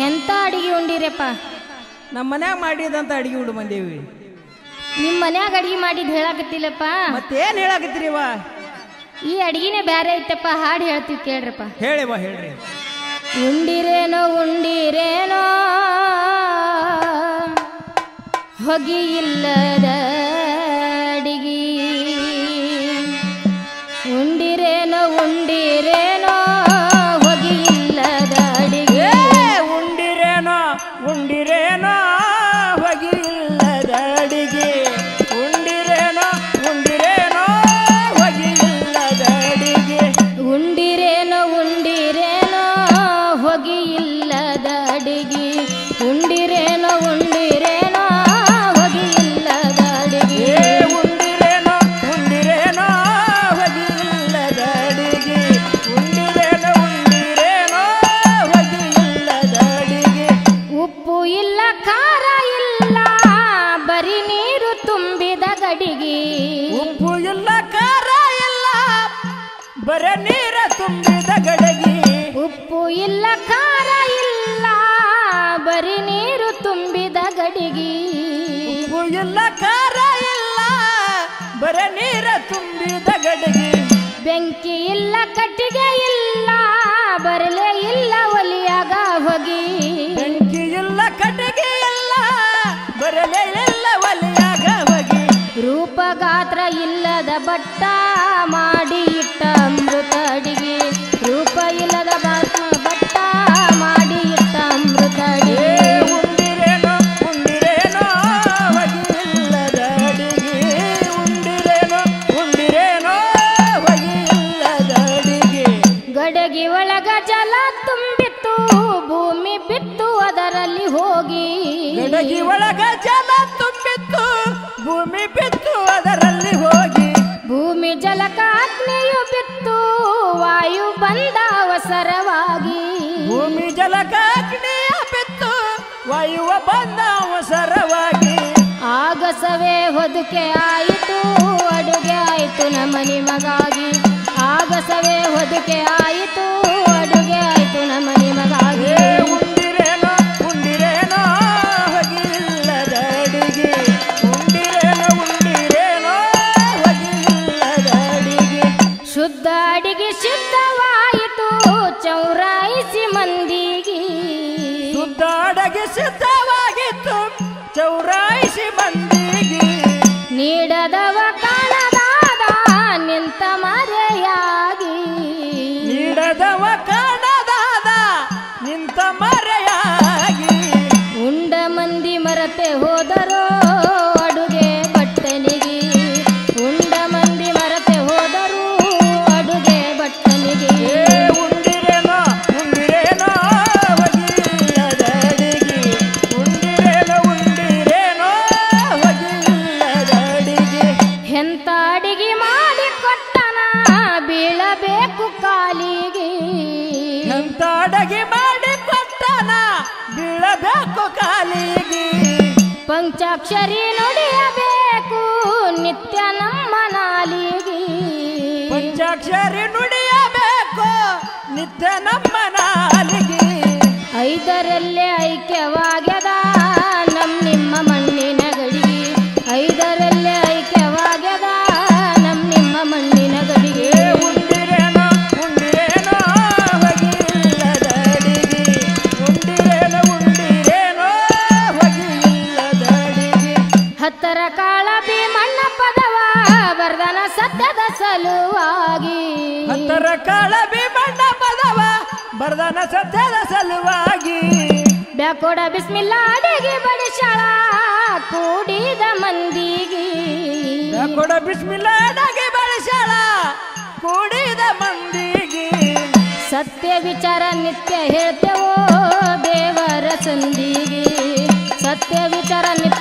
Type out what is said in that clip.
ಎಂತ ಅಡಿಗೆ ಉಂಡಿರಪ್ಪ? ನಮ್ಮ ಮನ್ಯಾಗ ಮಾಡಿದಂತ ಅಡಿಗೆ ಉಂಡು ಬಂದೇವಿ. ನಿಮ್ಮ ಮನ್ಯಾಗ ಅಡಿಗೆ ಮಾಡಿದ್ ಹೇಳಾಕತ್ತಿಲ್ಲಪ್ಪ. ಮತ್ತೇನ್ ಹೇಳಾಕತ್ತೀರಿವ? ಈ ಅಡಿಗೆನೇ ಬ್ಯಾರೆ ಐತಪ್ಪ, ಹಾಡು ಹೇಳ್ತೀವಿ ಕೇಳ್ರಪ್ಪ. ಹೇಳಿವ ಹೇಳ್ರಿ. ಉಂಡಿರೇನೋ ಉಂಡಿರೇನೋ ಹೊಗಿ ಇಲ್ಲದ ಅಡಿಗೆ, ಉಂಡಿರೇನೋ ಉಂಡಿರೇನೋ ಹೊಗಿ ಇಲ್ಲದ ಅಡಿಗೆ, ಉಂಡಿರೇನೋ ಉಂಡಿರೇನೋ ಹೊಗಿ ಇಲ್ಲದ ಅಡಿಗೆ, ಉಂಡಿರೇನೋ ಉಂಡಿರೇನೋ ಹೊಗಿ ಇಲ್ಲದ ಅಡಿಗೆ, ಉಂಡಿರೇನೋ ಉಂಡಿರೇನೋ ಹೊಗಿ ಇಲ್ಲದ ಅಡಿಗೆ, ಉಂಡಿರೇನೋ ಉಂಡಿರೇನೋ ಹೊಗಿ ಇಲ್ಲದ ಅಡಿಗೆ, ಉಂಡಿರೇನೋ ಉಂಡಿರೇನೋ ಹೊಗಿ ಇಲ್ಲದ ಅಡಿಗೆ, ಉಂಡಿರೇನೋ ಉಂಡಿರೇನೋ ಹೊಗಿ ಇಲ್ಲದ ಅಡಿಗೆ, ಉಪ್ಪು ಇಲ್ಲ ಖಾರ ಇಲ್ಲ ಬರೀ ನೀರು ತುಂಬಿದ ಗಡಿಗೆ, ಉಪ್ಪು ಇಲ್ಲ ಖಾರ ಇಲ್ಲ ಬರೀ ನೀರ ತುಂಬಿದ ಗಡಗಿ, ಉಪ್ಪು ಇಲ್ಲ ಖಾರ ಇಲ್ಲ ಬರೀ ನೀರು ತುಂಬಿದ ಗಡಿಗೆ, ಉಪ್ಪು ಇಲ್ಲ ಖಾರ ಇಲ್ಲ ಬರೀ ನೀರ ತುಂಬಿದ ಗಡಗಿ, ಬೆಂಕಿ ಇಲ್ಲ ಕಟ್ಟಿಗೆ ಇಲ್ಲ ಬರಲೇ ಇಲ್ಲ ಒಲಿಯಾಗ ಹೊಗಿ, ಬೆಂಕಿ ಇಲ್ಲ ಕಟ್ಟಿಗೆ ಇಲ್ಲ ಬರಲೇ ಇಲ್ಲ ಒಲೆಯಾಗ ಹೊಗಿ, ರೂಪ ಗಾತ್ರ ಇಲ್ಲದ ಬಟ್ಟ ಮಾಡಿ ಇಟ್ಟ ಅಮೃತ ಅಡಿಗೆ, ರೂಪ ಇಲ್ಲದ ಬಟ್ಟ ಮಾಡಿ ಇಟ್ಟ ಅಮೃತ ಅಡಿಗೆ, ಉಂಡಿರೇನೋ ಉಂಡಿರೇನೋ ಹೊಗಿ ಇಲ್ಲದ ಅಡಿಗೆ, ಉಂಡಿರೇನೋ ಉಂಡಿರೇನೋ ಹೊಗಿ ಇಲ್ಲದ ಅಡಿಗೆ, ಗಡಗಿ ಒಳಗ ಜಲ ತುಂಬಿತ್ತು ಭೂಮಿ ಬಿತ್ತು ಅದರಲ್ಲಿ ಹೋಗಿ, ಗಡಗಿ ಒಳಗ ಜಲ ತುಂಬಿತ್ತು ಭೂಮಿ ಬಿತ್ತು ಅದರಲ್ಲಿ ಹೋಗಿ, ಭೂಮಿ ಜಲಕ ಅಗ್ನಿಯು ಬಿತ್ತು ವಾಯು ಬಂದ ಅವಸರವಾಗಿ, ಭೂಮಿ ಜಲಕ ಅಗ್ನಿಯ ಬಿತ್ತು ವಾಯುವ ಬಂದ ಅವಸರವಾಗಿ, ಆಗಸವೇ ಹೊದುಕೆ ಆಯಿತು ಅಡುಗೆ ಆಯಿತು ನಮನಿ ಮಗಾಗಿ, ಆಗಸವೇ ಹೊದುಕೆ ಆಯಿತು ಅಡುಗೆ ಆಯಿತು ನಮನಿ ಮಗಾಗಿ, ಉಂಡಿರೇನೋ ಉಂಡಿರೇನೋ ಹೊಗಿ ಇಲ್ಲದ ಅಡಿಗೆ, ಉಂಡಿರೇನೋ ಉಂಡಿರೇನೋ ಹೊಗಿ ಇಲ್ಲದ ಅಡಿಗೆ, ಶುದ್ಧ ಅಡಿಗೆ ಸಿದ್ಧವಾಯಿತು ಚೌರಾಯಿಸಿ ಮಂದಿಗೆ, ಶುದ್ಧ ಅಡಗೆ ಸಿದ್ಧವಾಗಿತ್ತು ಚೌರಾಯಿಸಿ ಮಂದಿಗೆ, ನೀಡದವ ಕಾಣದಾದ ನಿಂತ ಮರೆಯಾಗಿ, ನೀಡದವ ಕಾಣದಾದ ನಿಂತ ಮರೆಯಾಗಿ, ಉಂಡ ಮಂದಿ ಮರತೆ ಹೋದರೋ ಅಡುಗೆ ಬಟ್ಟನಿಗೆ, ಉಂಡ ಮಂದಿ ಮರತೆ ಹೋದರು ಅಡುಗೆ ಬಟ್ಟನಿಗೆ, ಉಂಡಿರೇನೋ ಉಂಡಿರೇನೋ ಹೊಗಿ ಇಲ್ಲದ ಅಡಿಗೆ, ಉಂಡಿರೇನೋ ಉಂಡಿರೇನೋ ಹೊಗಿ ಇಲ್ಲದ ಅಡಿಗೆ, ಎಂತ ಅಡಿಗೆ ಮಾಡಿ ಕೊಟ್ಟನ ಬೀಳಬೇಕು ಕಾಲಿಗೆ, ಎಂತ ಅಡಗೆ ಮಾಡಿ ಕೊಟ್ಟನ ಬೀಳಬೇಕು ಕಾಲಿಗೆ, ಪಂಚಾಕ್ಷರಿ ನುಡಿಯಬೇಕು ನಿತ್ಯ ನಮ್ಮ ನಾಲಿಗೆ, ಪಂಚಾಕ್ಷರಿ ನುಡಿಯಬೇಕು ನಿತ್ಯ ನಮ್ಮ ನಾಲಿಗೆ, ಐದರಲ್ಲೇ ಐಕ್ಯವಾಗ್ಯದ ನಿಮ್ಮ ಮಣ್ಣಿನ ಗಡಿಗೆ, ಐದರಲ್ಲೇ ಐಕ್ಯವಾಗ್ಯದ ನಿಮ್ಮ ಮಣ್ಣಿನ ಗಡಿಗೆ, ಉಂಡಿರೇನೋ ಉಂಡಿರೇನೋ ಹೊಗಿ ಇಲ್ಲದ ಅಡಿಗೆ, ಉಂಡಿರೇನೋ ಉಂಡಿರೇನೋ ಹೊಗಿ ಇಲ್ಲದ ಅಡಿಗೆ, ಹತ್ತರ ಕಾಳ ಭೀಮಣ್ಣ ಪದವ ಬರ್ದನ ಸತ್ಯದ ಸಲುವಾಗಿ, ಹತ್ತರ ಕಾಳ ಭೀಮಣ್ಣ ಪದವ ಬರ್ದನ ಸತ್ಯದ ಸಲುವಾಗಿ, ಬ್ಯಾಕೋಡ ಬಿಸ್ಮಿಲ್ಲ ಅಡಿಗೆ ಬಡಿಶಾಳ ಕೂಡಿದ ಮಂದಿಗೆ, ಕೊಡ ಬಿಸ್ಮಿಲ್ಲ ಅಡಗೆ ಬಳಸಾಳ ಕೂಡಿದ ಮಂದಿಗೆ, ಸತ್ಯ ವಿಚಾರ ನಿತ್ಯ ಹೇಳ್ತೇವೋ ದೇವರ ಸಂದಿಗೆ, ಸತ್ಯ ವಿಚಾರ ನಿತ್ಯ